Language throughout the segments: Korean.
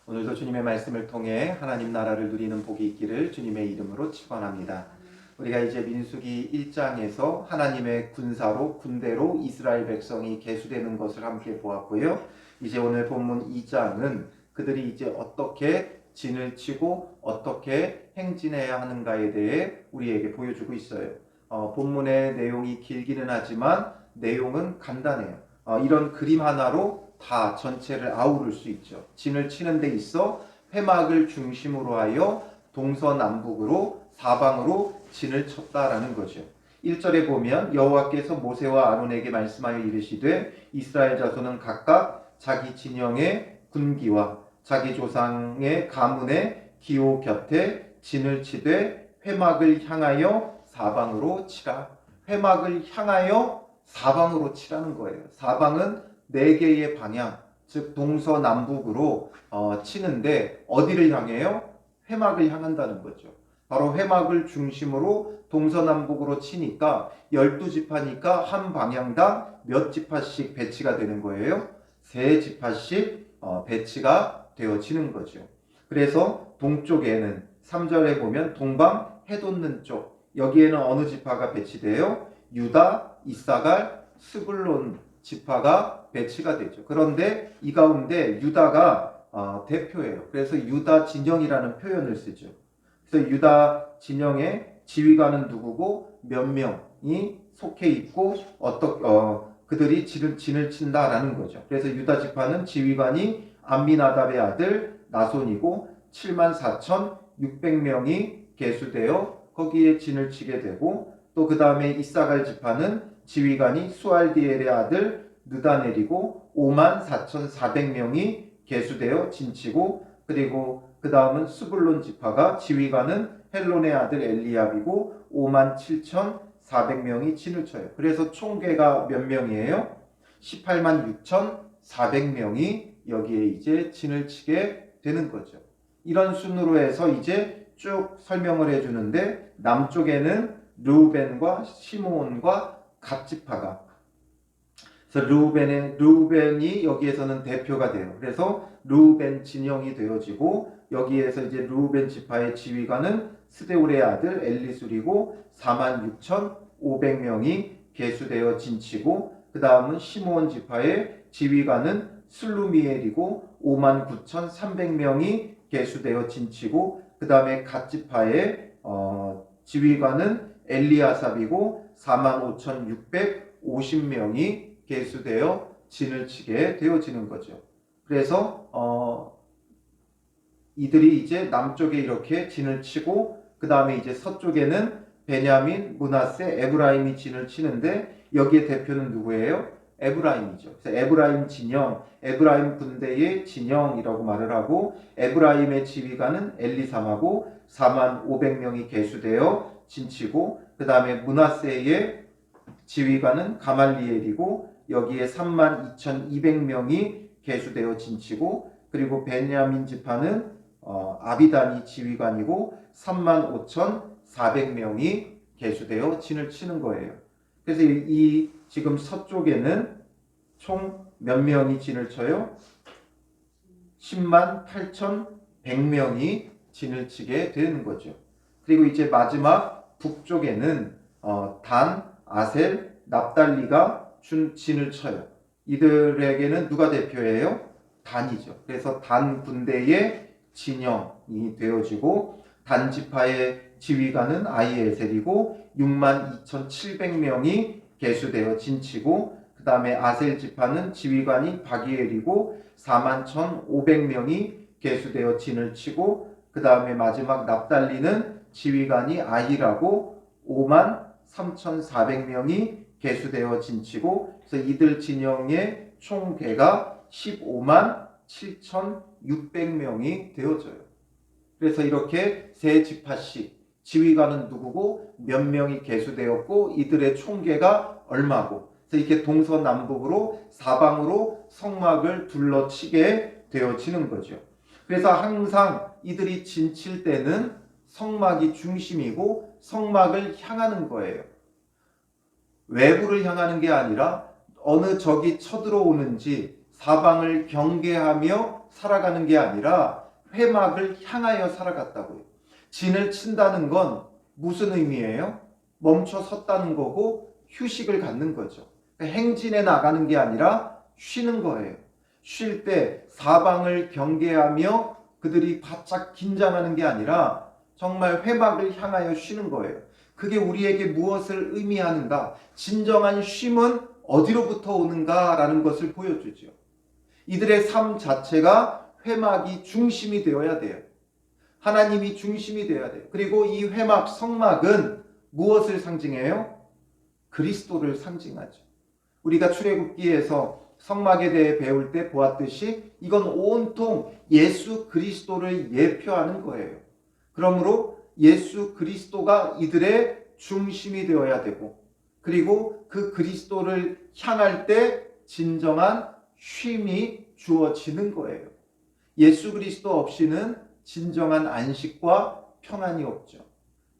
오늘도 주님의 말씀을 통해 하나님 나라를 누리는 복이 있기를 주님의 이름으로 축원합니다. 우리가 이제 민수기 1장에서 하나님의 군대로 이스라엘 백성이 계수되는 것을 함께 보았고요. 이제 오늘 본문 2장은 그들이 이제 어떻게 진을 치고 어떻게 행진해야 하는가에 대해 우리에게 보여주고 있어요. 본문의 내용이 길기는 하지만 내용은 간단해요. 이런 그림 하나로 다 전체를 아우를 수 있죠. 진을 치는 데 있어 회막을 중심으로 하여 동서남북으로 사방으로 진을 쳤다라는 거죠. 1절에 보면 여호와께서 모세와 아론에게 말씀하여 이르시되 이스라엘 자손은 각각 자기 진영의 군기와 자기 조상의 가문의 기호 곁에 진을 치되 회막을 향하여 사방으로 치라. 회막을 향하여 사방으로 치라는 거예요. 사방은 네 개의 방향, 즉 동서남북으로 치는데 어디를 향해요? 회막을 향한다는 거죠. 바로 회막을 중심으로 동서남북으로 치니까 12지파니까 한 방향당 몇 지파씩 배치가 되는 거예요? 3지파씩 배치가 되어지는 거죠. 그래서 동쪽에는 3절에 보면 동방 해돋는 쪽, 여기에는 어느 지파가 배치돼요? 유다, 이사갈, 스불론 지파가 배치가 되죠. 그런데 이 가운데 유다가 대표예요. 그래서 유다 진영이라는 표현을 쓰죠. 그래서 유다 진영의 지휘관은 누구고 몇 명이 속해 있고 그들이 진을 친다라는 거죠. 그래서 유다 지파는 지휘관이 암미나답의 아들 나손이고 74,600명이 계수되어 거기에 진을 치게 되고 또 그 다음에 이사갈 지파는 지휘관이 수알디엘의 아들 느다넬이고 54,400명이 계수되어 진치고 그리고 그 다음은 스불론 지파가 지휘관은 헬론의 아들 엘리압이고 57,400명이 진을 쳐요. 그래서 총계가 몇 명이에요? 186,400명이 여기에 이제 진을 치게 되는 거죠. 이런 순으로 해서 이제 쭉 설명을 해주는데 남쪽에는 르우벤과 시므온과 갓 지파가 그래서 르우벤이 여기에서는 대표가 돼요. 그래서 르우벤 진영이 되어지고 여기에서 이제 르우벤 지파의 지휘관은 스데울의 아들 엘리술이고 46,500명이 계수되어 진치고 그 다음은 시므온 지파의 지휘관은 슬루미엘이고 59,300명이 계수되어 진치고 그 다음에 갓 지파의 지휘관은 엘리아삽이고 45,650명이 계수되어 진을 치게 되어지는 거죠. 그래서 이들이 이제 남쪽에 이렇게 진을 치고 그 다음에 이제 서쪽에는 베냐민, 므낫세, 에브라임이 진을 치는데 여기에 대표는 누구예요? 에브라임이죠. 그래서 에브라임 진영, 에브라임 군대의 진영이라고 말을 하고 에브라임의 지휘관은 엘리사마고 45,500명이 계수되어 진치고 그 다음에 므낫세의 지휘관은 가말리엘이고 여기에 32,200명이 계수되어 진치고 그리고 베냐민 지파는 아비단이 지휘관이고 35,400명이 계수되어 진을 치는 거예요. 그래서 이 지금 서쪽에는 총 몇 명이 진을 쳐요? 108,100명이 진을 치게 되는 거죠. 그리고 이제 마지막 북쪽에는 단, 아셀, 납달리가 진을 쳐요. 이들에게는 누가 대표예요? 단이죠. 그래서 단 군대의 진영이 되어지고 단 지파의 지휘관은 아이에셀이고 62,700명이 계수되어 진치고 그 다음에 아셀 지파는 지휘관이 바기엘이고 41,500명이 계수되어 진을 치고 그 다음에 마지막 납달리는 지휘관이 아히라고 53,400명이 계수되어 진치고 그래서 이들 진영의 총계가 157,600명이 되어져요. 그래서 이렇게 세 지파씩 지휘관은 누구고 몇 명이 계수되었고 이들의 총계가 얼마고 그래서 이렇게 동서남북으로 사방으로 성막을 둘러치게 되어지는 거죠. 그래서 항상 이들이 진칠 때는 성막이 중심이고 성막을 향하는 거예요. 외부를 향하는 게 아니라 어느 적이 쳐들어오는지 사방을 경계하며 살아가는 게 아니라 회막을 향하여 살아갔다고요. 진을 친다는 건 무슨 의미예요? 멈춰 섰다는 거고 휴식을 갖는 거죠. 그러니까 행진에 나가는 게 아니라 쉬는 거예요. 쉴 때 사방을 경계하며 그들이 바짝 긴장하는 게 아니라 정말 회막을 향하여 쉬는 거예요. 그게 우리에게 무엇을 의미하는가? 진정한 쉼은 어디로부터 오는가라는 것을 보여주죠. 이들의 삶 자체가 회막이 중심이 되어야 돼요. 하나님이 중심이 되어야 돼요. 그리고 이 회막, 성막은 무엇을 상징해요? 그리스도를 상징하죠. 우리가 출애굽기에서 성막에 대해 배울 때 보았듯이 이건 온통 예수 그리스도를 예표하는 거예요. 그러므로 예수 그리스도가 이들의 중심이 되어야 되고, 그리고 그 그리스도를 향할 때 진정한 쉼이 주어지는 거예요. 예수 그리스도 없이는 진정한 안식과 평안이 없죠.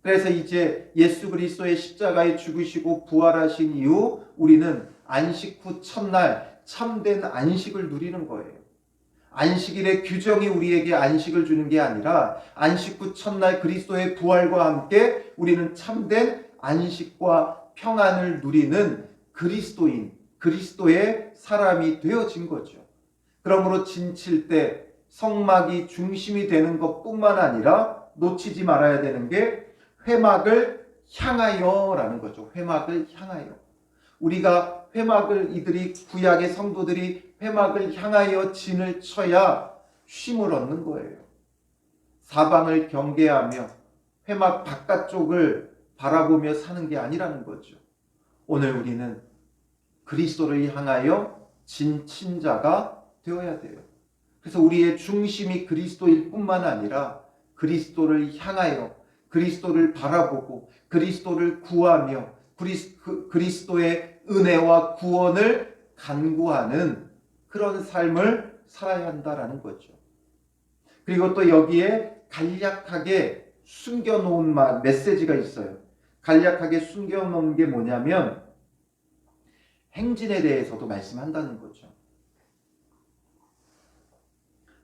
그래서 이제 예수 그리스도의 십자가에 죽으시고 부활하신 이후 우리는 안식 후 첫날 참된 안식을 누리는 거예요. 안식일의 규정이 우리에게 안식을 주는 게 아니라 안식 후 첫날 그리스도의 부활과 함께 우리는 참된 안식과 평안을 누리는 그리스도인, 그리스도의 사람이 되어진 거죠. 그러므로 진칠 때 성막이 중심이 되는 것뿐만 아니라 놓치지 말아야 되는 게 회막을 향하여라는 거죠. 회막을 향하여. 우리가 회막을, 이들이 구약의 성도들이 회막을 향하여 진을 쳐야 쉼을 얻는 거예요. 사방을 경계하며 회막 바깥쪽을 바라보며 사는 게 아니라는 거죠. 오늘 우리는 그리스도를 향하여 진친 자가 되어야 돼요. 그래서 우리의 중심이 그리스도일 뿐만 아니라 그리스도를 향하여 그리스도를 바라보고 그리스도를 구하며 그리스도의 은혜와 구원을 간구하는 그런 삶을 살아야 한다라는 거죠. 그리고 또 여기에 간략하게 숨겨놓은 메시지가 있어요. 간략하게 숨겨놓은 게 뭐냐면 행진에 대해서도 말씀한다는 거죠.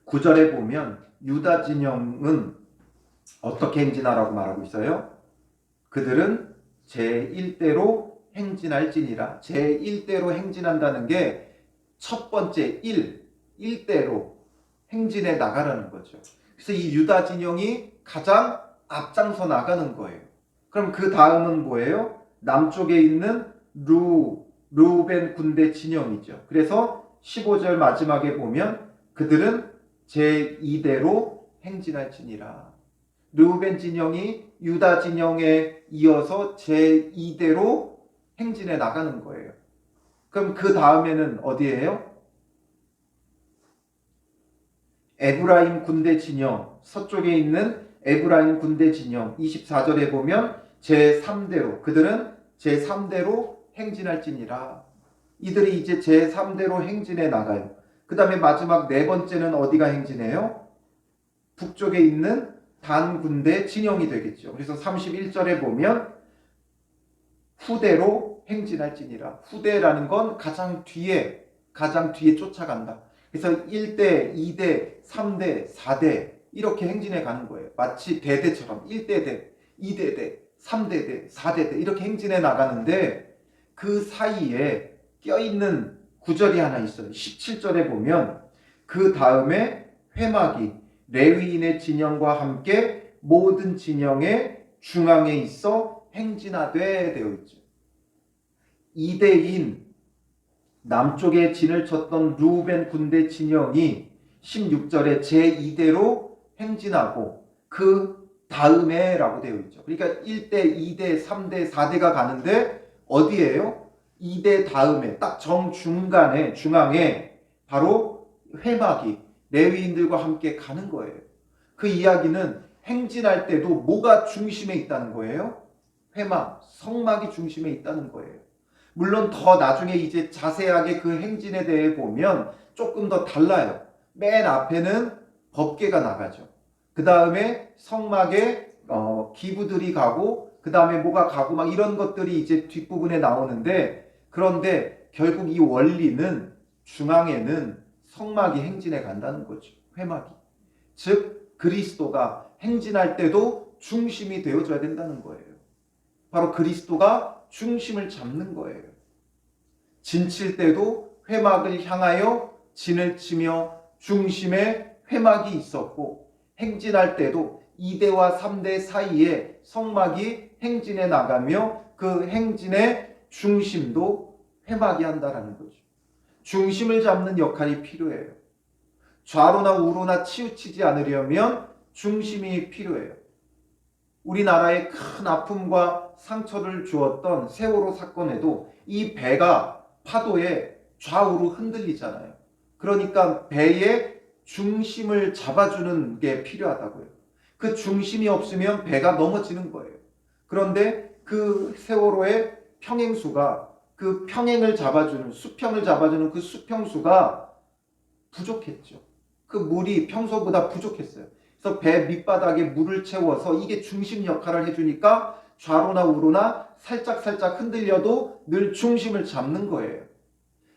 9절에 보면 유다 진영은 어떻게 행진하라고 말하고 있어요? 그들은 제1대로 행진할지니라. 제1대로 행진한다는 게 첫 번째 1대로 행진해 나가라는 거죠. 그래서 이 유다 진영이 가장 앞장서 나가는 거예요. 그럼 그 다음은 뭐예요? 남쪽에 있는 루벤 군대 진영이죠. 그래서 15절 마지막에 보면 그들은 제2대로 행진할지니라. 르우벤 진영이 유다 진영에 이어서 제2대로 행진해 나가는 거예요. 그럼 그 다음에는 어디예요? 에브라임 군대 진영, 서쪽에 있는 에브라임 군대 진영 24절에 보면 제3대로, 그들은 제3대로 행진할지니라. 이들이 이제 제3대로 행진해 나가요. 그 다음에 마지막 네 번째는 어디가 행진해요? 북쪽에 있는 단 군대 진영이 되겠죠. 그래서 31절에 보면 후대로 행진할지니라. 후대라는 건 가장 뒤에 쫓아간다. 그래서 1대, 2대, 3대, 4대 이렇게 행진해 가는 거예요. 마치 대대처럼 1대대, 2대대, 3대대, 4대대 이렇게 행진해 나가는데 그 사이에 껴있는 구절이 하나 있어요. 17절에 보면 그 다음에 회막이 레위인의 진영과 함께 모든 진영의 중앙에 있어 행진하되 되어 있죠. 2대인 남쪽에 진을 쳤던 루벤 군대 진영이 16절에 제2대로 행진하고 그 다음에 라고 되어 있죠. 그러니까 1대, 2대, 3대, 4대가 가는데 어디예요? 2대 다음에 딱 정중간에 중앙에 바로 회막이 레위인들과 함께 가는 거예요. 그 이야기는 행진할 때도 뭐가 중심에 있다는 거예요? 회막, 성막이 중심에 있다는 거예요. 물론 더 나중에 이제 자세하게 그 행진에 대해 보면 조금 더 달라요. 맨 앞에는 법궤가 나가죠. 그 다음에 성막에 기부들이 가고 그 다음에 뭐가 가고 막 이런 것들이 이제 뒷부분에 나오는데, 그런데 결국 이 원리는 중앙에는 성막이 행진해 간다는 거죠. 회막이. 즉 그리스도가 행진할 때도 중심이 되어줘야 된다는 거예요. 바로 그리스도가 중심을 잡는 거예요. 진칠 때도 회막을 향하여 진을 치며 중심에 회막이 있었고, 행진할 때도 2대와 3대 사이에 성막이 행진해 나가며 그 행진의 중심도 회막이 한다라는 거죠. 중심을 잡는 역할이 필요해요. 좌로나 우로나 치우치지 않으려면 중심이 필요해요. 우리나라에 큰 아픔과 상처를 주었던 세월호 사건에도 이 배가 파도에 좌우로 흔들리잖아요. 그러니까 배의 중심을 잡아주는 게 필요하다고요. 그 중심이 없으면 배가 넘어지는 거예요. 그런데 그 세월호의 평행수가, 그 평행을 잡아주는, 수평을 잡아주는 그 수평수가 부족했죠. 그 물이 평소보다 부족했어요. 그래서 배 밑바닥에 물을 채워서 이게 중심 역할을 해주니까 좌로나 우로나 살짝 흔들려도 늘 중심을 잡는 거예요.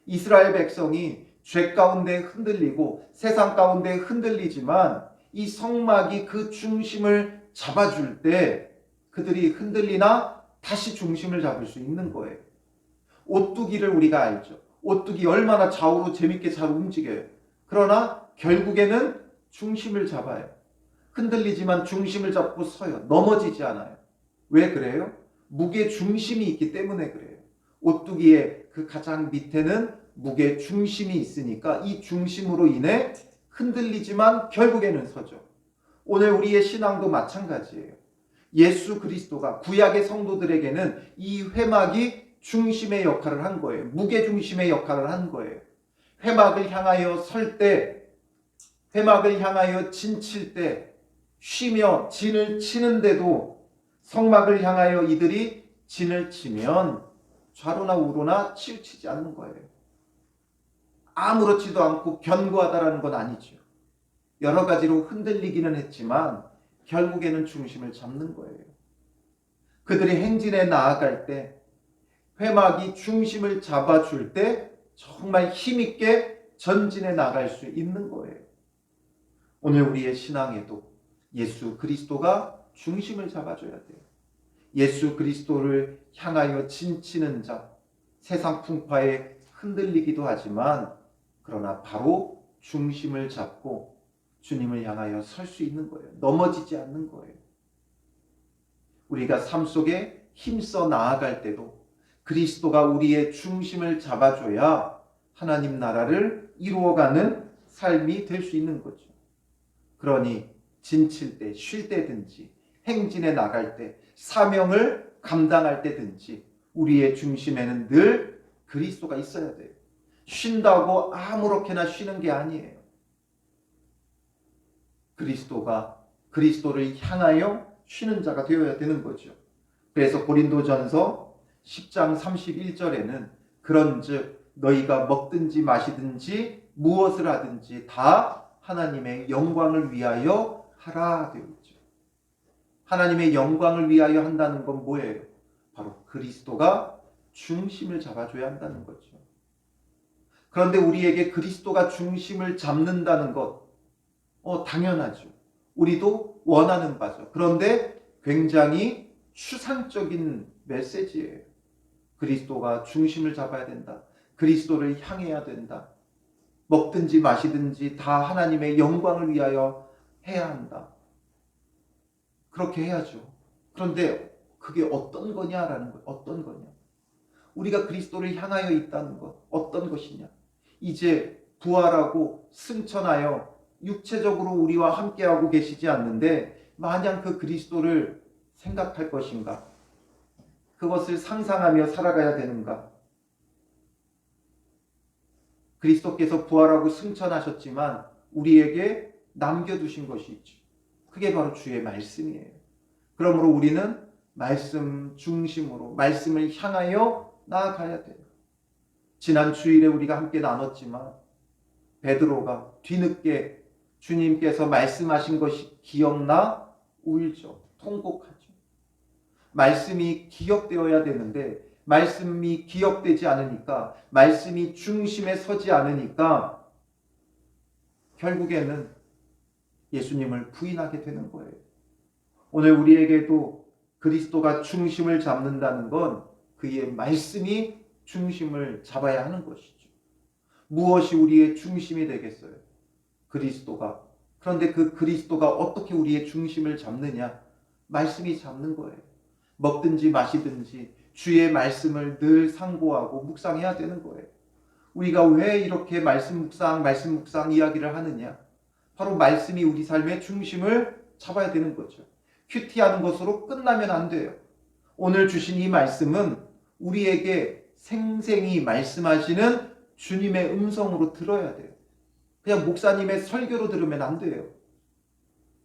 이스라엘 백성이 죄 가운데 흔들리고 세상 가운데 흔들리지만 이 성막이 그 중심을 잡아줄 때 그들이 흔들리나 다시 중심을 잡을 수 있는 거예요. 오뚜기를 우리가 알죠. 오뚜기 얼마나 좌우로 재밌게 잘 움직여요. 그러나 결국에는 중심을 잡아요. 흔들리지만 중심을 잡고 서요. 넘어지지 않아요. 왜 그래요? 무게 중심이 있기 때문에 그래요. 오뚜기의 그 가장 밑에는 무게 중심이 있으니까 이 중심으로 인해 흔들리지만 결국에는 서죠. 오늘 우리의 신앙도 마찬가지예요. 예수 그리스도가 구약의 성도들에게는 이 회막이 중심의 역할을 한 거예요. 무게 중심의 역할을 한 거예요. 회막을 향하여 설 때, 회막을 향하여 진칠 때, 쉬며 진을 치는데도 성막을 향하여 이들이 진을 치면 좌로나 우로나 치우치지 않는 거예요. 아무렇지도 않고 견고하다라는 건 아니죠. 여러 가지로 흔들리기는 했지만 결국에는 중심을 잡는 거예요. 그들이 행진에 나아갈 때 회막이 중심을 잡아줄 때 정말 힘있게 전진해 나갈 수 있는 거예요. 오늘 우리의 신앙에도 예수 그리스도가 중심을 잡아줘야 돼요. 예수 그리스도를 향하여 진치는 자, 세상 풍파에 흔들리기도 하지만 그러나 바로 중심을 잡고 주님을 향하여 설 수 있는 거예요. 넘어지지 않는 거예요. 우리가 삶 속에 힘써 나아갈 때도 그리스도가 우리의 중심을 잡아줘야 하나님 나라를 이루어가는 삶이 될 수 있는 거죠. 그러니 진칠 때, 쉴 때든지 행진에 나갈 때, 사명을 감당할 때든지 우리의 중심에는 늘 그리스도가 있어야 돼요. 쉰다고 아무렇게나 쉬는 게 아니에요. 그리스도를 향하여 쉬는 자가 되어야 되는 거죠. 그래서 고린도전서 10장 31절에는 그런즉 너희가 먹든지 마시든지 무엇을 하든지 다 하나님의 영광을 위하여 하라 되어 있죠. 하나님의 영광을 위하여 한다는 건 뭐예요? 바로 그리스도가 중심을 잡아줘야 한다는 거죠. 그런데 우리에게 그리스도가 중심을 잡는다는 것, 당연하죠. 우리도 원하는 바죠. 그런데 굉장히 추상적인 메시지예요. 그리스도가 중심을 잡아야 된다. 그리스도를 향해야 된다. 먹든지 마시든지 다 하나님의 영광을 위하여 해야 한다. 그렇게 해야죠. 그런데 그게 어떤 거냐라는 거예요. 어떤 거냐. 우리가 그리스도를 향하여 있다는 것, 어떤 것이냐. 이제 부활하고 승천하여 육체적으로 우리와 함께하고 계시지 않는데 마냥 그 그리스도를 생각할 것인가? 그것을 상상하며 살아가야 되는가? 그리스도께서 부활하고 승천하셨지만 우리에게 남겨두신 것이 있죠. 그게 바로 주의 말씀이에요. 그러므로 우리는 말씀 중심으로 말씀을 향하여 나아가야 돼요. 지난 주일에 우리가 함께 나눴지만 베드로가 뒤늦게 주님께서 말씀하신 것이 기억나 울죠. 통곡하죠. 말씀이 기억되어야 되는데 말씀이 기억되지 않으니까, 말씀이 중심에 서지 않으니까 결국에는 예수님을 부인하게 되는 거예요. 오늘 우리에게도 그리스도가 중심을 잡는다는 건 그의 말씀이 중심을 잡아야 하는 것이죠. 무엇이 우리의 중심이 되겠어요? 그리스도가. 그런데 그 그리스도가 어떻게 우리의 중심을 잡느냐? 말씀이 잡는 거예요. 먹든지 마시든지 주의 말씀을 늘 상고하고 묵상해야 되는 거예요. 우리가 왜 이렇게 말씀 묵상 이야기를 하느냐? 바로 말씀이 우리 삶의 중심을 잡아야 되는 거죠. 큐티하는 것으로 끝나면 안 돼요. 오늘 주신 이 말씀은 우리에게 생생히 말씀하시는 주님의 음성으로 들어야 돼요. 그냥 목사님의 설교로 들으면 안 돼요.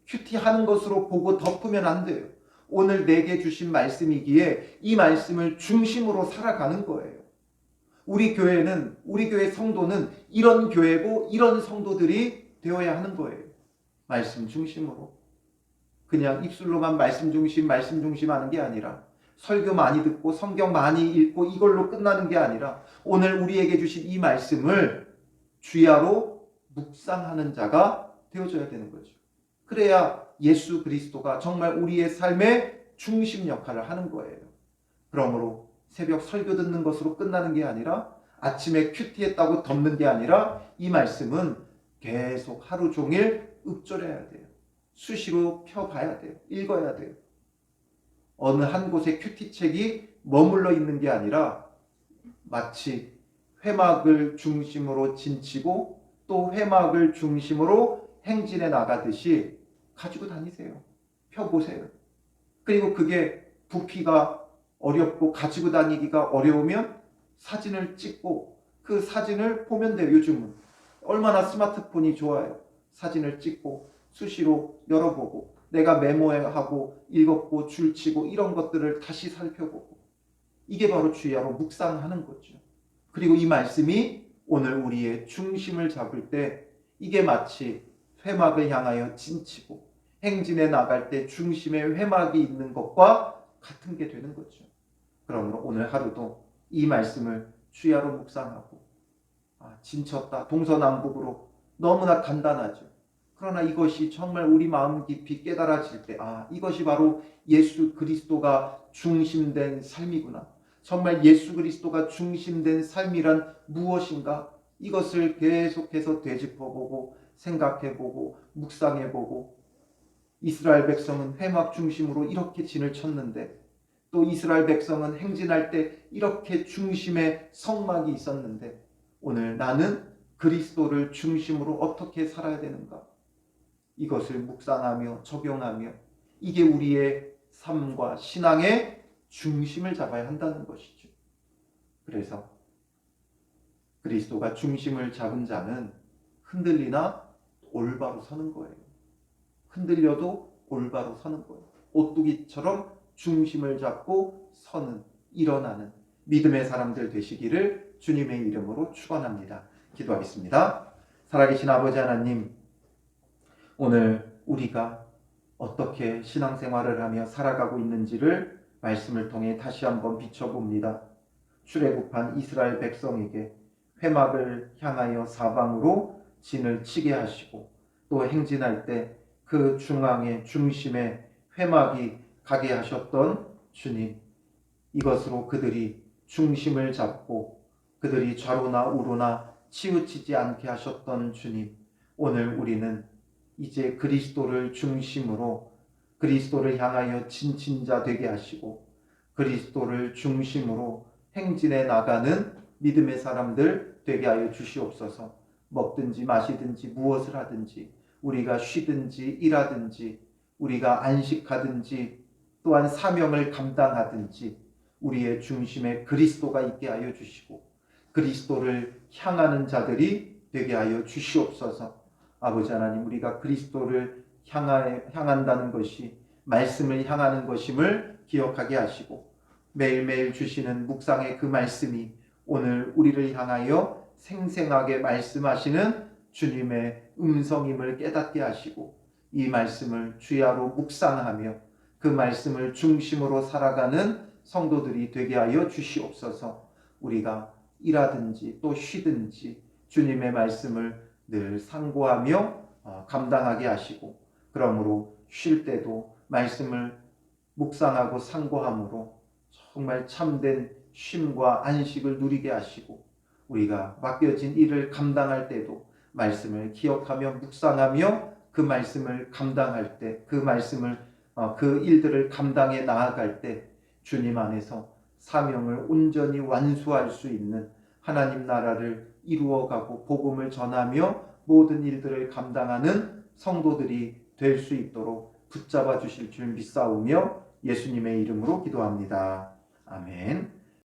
큐티하는 것으로 보고 덮으면 안 돼요. 오늘 내게 주신 말씀이기에 이 말씀을 중심으로 살아가는 거예요. 우리 교회는, 우리 교회 성도는 이런 교회고 이런 성도들이 되어야 하는 거예요. 말씀 중심으로. 그냥 입술로만 말씀 중심 하는 게 아니라, 설교 많이 듣고 성경 많이 읽고 이걸로 끝나는 게 아니라, 오늘 우리에게 주신 이 말씀을 주야로 묵상하는 자가 되어줘야 되는 거죠. 그래야 예수 그리스도가 정말 우리의 삶의 중심 역할을 하는 거예요. 그러므로 새벽 설교 듣는 것으로 끝나는 게 아니라, 아침에 큐티했다고 덮는 게 아니라, 이 말씀은 계속 하루 종일 읊조려야 돼요. 수시로 펴봐야 돼요. 읽어야 돼요. 어느 한 곳에 큐티책이 머물러 있는 게 아니라 마치 회막을 중심으로 진치고 또 회막을 중심으로 행진해 나가듯이 가지고 다니세요. 펴보세요. 그리고 그게 부피가 어렵고 가지고 다니기가 어려우면 사진을 찍고 그 사진을 보면 돼요. 요즘은 얼마나 스마트폰이 좋아요. 사진을 찍고 수시로 열어보고 내가 메모하고 읽었고 줄치고 이런 것들을 다시 살펴보고, 이게 바로 주야로 묵상하는 거죠. 그리고 이 말씀이 오늘 우리의 중심을 잡을 때 이게 마치 회막을 향하여 진치고 행진에 나갈 때 중심에 회막이 있는 것과 같은 게 되는 거죠. 그러므로 오늘 하루도 이 말씀을 주야로 묵상하고, 진쳤다 동서남북으로 너무나 간단하죠. 그러나 이것이 정말 우리 마음 깊이 깨달아질 때, 이것이 바로 예수 그리스도가 중심된 삶이구나. 정말 예수 그리스도가 중심된 삶이란 무엇인가? 이것을 계속해서 되짚어보고 생각해보고 묵상해보고, 이스라엘 백성은 회막 중심으로 이렇게 진을 쳤는데, 또 이스라엘 백성은 행진할 때 이렇게 중심에 성막이 있었는데, 오늘 나는 그리스도를 중심으로 어떻게 살아야 되는가? 이것을 묵상하며 적용하며, 이게 우리의 삶과 신앙의 중심을 잡아야 한다는 것이죠. 그래서 그리스도가 중심을 잡은 자는 흔들리나 올바로 서는 거예요. 흔들려도 올바로 서는 거예요. 오뚜기처럼 중심을 잡고 서는, 일어나는 믿음의 사람들 되시기를 주님의 이름으로 축원합니다. 기도하겠습니다. 살아계신 아버지 하나님, 오늘 우리가 어떻게 신앙생활을 하며 살아가고 있는지를 말씀을 통해 다시 한번 비춰봅니다. 출애굽한 이스라엘 백성에게 회막을 향하여 사방으로 진을 치게 하시고, 또 행진할 때 그 중앙에 중심에 회막이 가게 하셨던 주님, 이것으로 그들이 중심을 잡고 그들이 좌로나 우로나 치우치지 않게 하셨던 주님, 오늘 우리는 이제 그리스도를 중심으로 그리스도를 향하여 진친자 되게 하시고, 그리스도를 중심으로 행진해 나가는 믿음의 사람들 되게 하여 주시옵소서. 먹든지 마시든지 무엇을 하든지, 우리가 쉬든지 일하든지, 우리가 안식하든지 또한 사명을 감당하든지, 우리의 중심에 그리스도가 있게 하여 주시고 그리스도를 향하는 자들이 되게 하여 주시옵소서. 아버지 하나님, 우리가 그리스도를 향한다는 것이 말씀을 향하는 것임을 기억하게 하시고, 매일매일 주시는 묵상의 그 말씀이 오늘 우리를 향하여 생생하게 말씀하시는 주님의 음성임을 깨닫게 하시고, 이 말씀을 주야로 묵상하며 그 말씀을 중심으로 살아가는 성도들이 되게 하여 주시옵소서. 우리가 일하든지 또 쉬든지 주님의 말씀을 늘 상고하며 감당하게 하시고, 그러므로 쉴 때도 말씀을 묵상하고 상고함으로 정말 참된 쉼과 안식을 누리게 하시고, 우리가 맡겨진 일을 감당할 때도 말씀을 기억하며 묵상하며 그 말씀을 감당할 때, 그 일들을 감당해 나아갈 때 주님 안에서 사명을 온전히 완수할 수 있는 하나님 나라를 이루어가고 복음을 전하며 모든 일들을 감당하는 성도들이 될 수 있도록 붙잡아 주실 줄 믿사오며 예수님의 이름으로 기도합니다. 아멘.